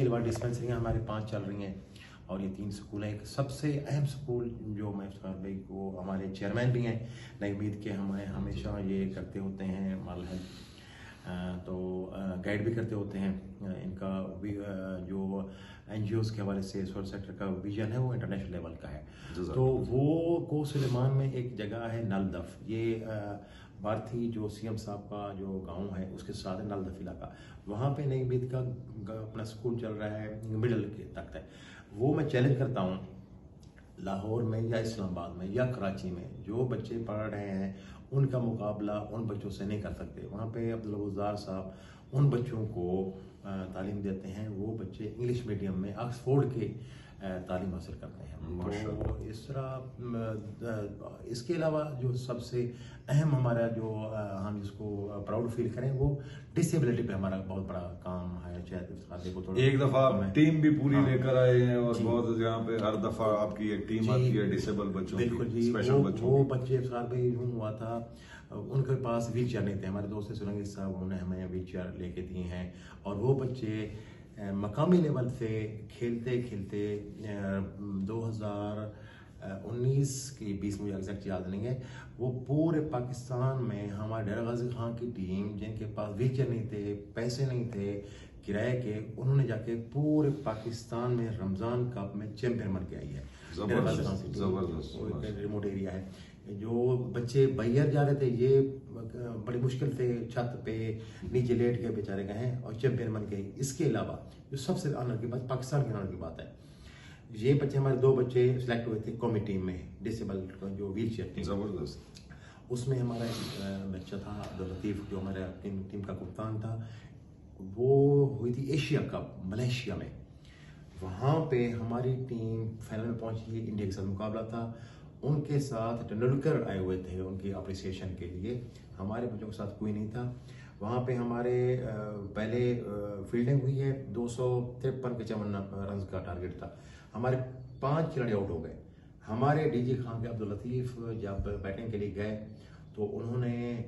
کے علاوہ ڈسپینسریاں ہمارے 5 چل رہی ہیں اور یہ 3 سکول ہیں. ایک سب سے اہم سکول جو میں افتخار بھائی کو ہمارے چیئرمین بھی ہیں نئی امید کے ہمیں ہمیشہ یہ کرتے ہوتے ہیں مال ہے تو گائیڈ بھی کرتے ہوتے ہیں. ان کا جو این جی اوز کے حوالے سے سوشل سیکٹر کا ویژن ہے وہ انٹرنیشنل لیول کا ہے. تو وہ کو سلیمان میں ایک جگہ ہے نلدف. یہ بھارتی جو سی ایم صاحب کا جو گاؤں ہے اس کے ساتھ نلدف علاقہ, وہاں پہ نئی امید کا اپنا اسکول چل رہا ہے مڈل کے تک ہے. وہ میں چیلنج کرتا ہوں لاہور میں یا اسلام آباد میں یا کراچی میں جو بچے پڑھ رہے ہیں ان کا مقابلہ ان بچوں سے نہیں کر سکتے. وہاں پہ عبدالغزار صاحب ان بچوں کو تعلیم دیتے ہیں, وہ بچے انگلش میڈیم میں آکسفورڈ کے تعلیم حاصل کرتے ہیں. تو اس طرح اس کے علاوہ جو سب سے اہم ہمارا جو ہم جس کو پراؤڈ فیل کریں وہ ڈسیبلٹی پہ ہمارا بہت بڑا کام ہے. ایک دفعہ ٹیم بھی پوری لے کر آئے ہیں اور بہت یہاں پہ ہر دفعہ آپ کی ایک ٹیم آتی ہے ڈسیبل بچوں کی. بالکل جی, وہ بچے افسار بھائی یوں ہوا تھا ان کے پاس ویل چیئر نہیں تھے. ہمارے دوست سرنگی صاحب انہوں نے ہمیں ویل چیئر لے کے دیے ہیں اور وہ بچے مقامی لیول سے کھیلتے کھیلتے 2019 کی 20 مجھے ایگزیکٹ یاد نہیں ہے, وہ پورے پاکستان میں ہمارے ڈیرہ غازی خان کی ٹیم جن کے پاس ویل چیئر نہیں تھے, پیسے نہیں تھے کرائے کے, انہوں نے جا کے پورے پاکستان میں رمضان کپ میں چیمپئن بن کے آئی ہے. زبردست ریموٹ ایریا ہے. جو بچے بہیر جا رہے تھے یہ بڑی مشکل سے چھت پہ نیچے لیٹ کے بیچارے گئے ہیں اور چیمپئن بن گئے. اس کے علاوہ جو سب سے آنر کی بات پاکستان کے آنر کی بات ہے, یہ بچے ہمارے 2 بچے سلیکٹ ہوئے تھے قومی ٹیم میں ڈسیبل جو ویل چیئر ٹیم. زبردست. اس میں ہمارا ایک بچہ تھا عبداللطیف جو ہمارا ٹیم کا کپتان تھا. وہ ہوئی تھی ایشیا کپ ملیشیا میں, وہاں پہ ہماری ٹیم فائنل میں پہنچی, انڈیا کے ساتھ مقابلہ تھا. ان کے ساتھ ٹنڈولکر آئے ہوئے تھے ان کی اپریسیشن کے لیے, ہمارے بچوں کے ساتھ کوئی نہیں تھا. وہاں پہ ہمارے پہلے فیلڈنگ ہوئی ہے 253 رنز کا ٹارگیٹ تھا, ہمارے 5 کھلاڑی آؤٹ ہو گئے. ہمارے ڈی جی خان کے عبداللطیف جب بیٹنگ کے لیے گئے تو انہوں نے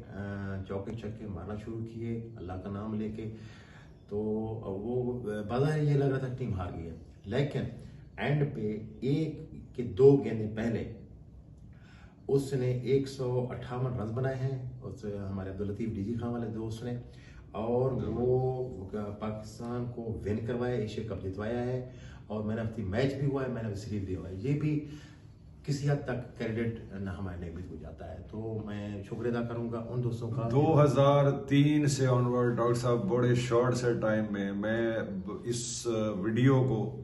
چوکے چھکے مارنا شروع کیے اللہ کا نام لے کے. تو وہ بظاہر یہ لگ رہا تھا ٹیم ہار گئی ہے, لیکن اینڈ پہ 1 کے 2 گیندیں پہلے اس نے 158 رنز بنائے ہیں ہمارے عبداللطیف ڈی جی خان والے دوست نے, اور وہ پاکستان کو ون کروایا, ایشیا کپ جتوایا ہے اور مین آف دی میچ بھی ہوا ہے, مین آف دی سیریز بھی ہوا ہے. یہ بھی کسی حد تک کریڈٹ نہ ہمارے نئی ہو جاتا ہے. تو میں شکر ادا کروں گا ان دوستوں کا. 2003 سے آنورڈ ڈاکٹر صاحب بڑے شارٹ سے ٹائم میں اس ویڈیو کو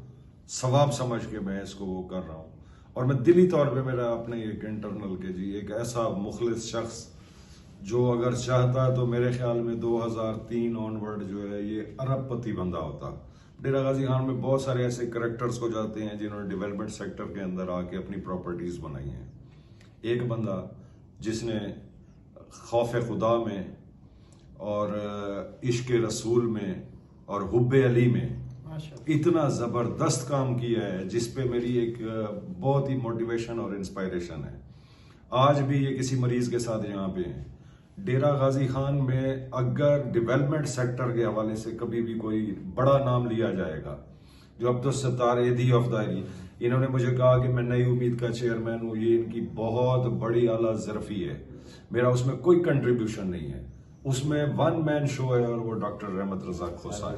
ثواب سمجھ کے میں اس کو وہ کر رہا ہوں, اور میں دلی طور پہ میرا اپنے ایک انٹرنل کے جی ایک ایسا مخلص شخص جو اگر چاہتا تو میرے خیال میں 2003 آنورڈ جو ہے یہ ارب پتی بندہ ہوتا. ڈیرہ غازی خان میں بہت سارے ایسے کریکٹرز ہو جاتے ہیں جنہوں نے ڈیولپمنٹ سیکٹر کے اندر آ کے اپنی پراپرٹیز بنائی ہیں. ایک بندہ جس نے خوف خدا میں اور عشق رسول میں اور حب علی میں اتنا زبردست کام کیا ہے جس پہ میری ایک بہت ہی موٹیویشن اور انسپائریشن ہے. آج بھی یہ کسی مریض کے ساتھ یہاں پہ ہیں. ڈیرہ غازی خان میں اگر ڈیولپمنٹ سیکٹر کے حوالے سے کبھی بھی کوئی بڑا نام لیا جائے گا, جو عبدالستار ایدھی افداری, انہوں نے مجھے کہا کہ میں نئی امید کا چیئرمین ہوں, یہ ان کی بہت بڑی اعلیٰ ظرفی ہے, میرا اس میں کوئی کنٹریبیوشن نہیں ہے. اس میں 1 مین شو ہے اور وہ ڈاکٹر رحمت رضا کھوسا ہے,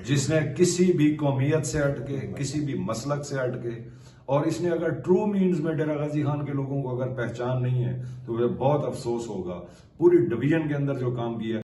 جس نے کسی بھی قومیت سے ہٹ کے کسی بھی مسلک سے ہٹ کے, اور اس نے اگر ٹرو مینز میں ڈیرہ غازی خان کے لوگوں کو اگر پہچان نہیں ہے تو وہ بہت افسوس ہوگا. پوری ڈویژن کے اندر جو کام کیا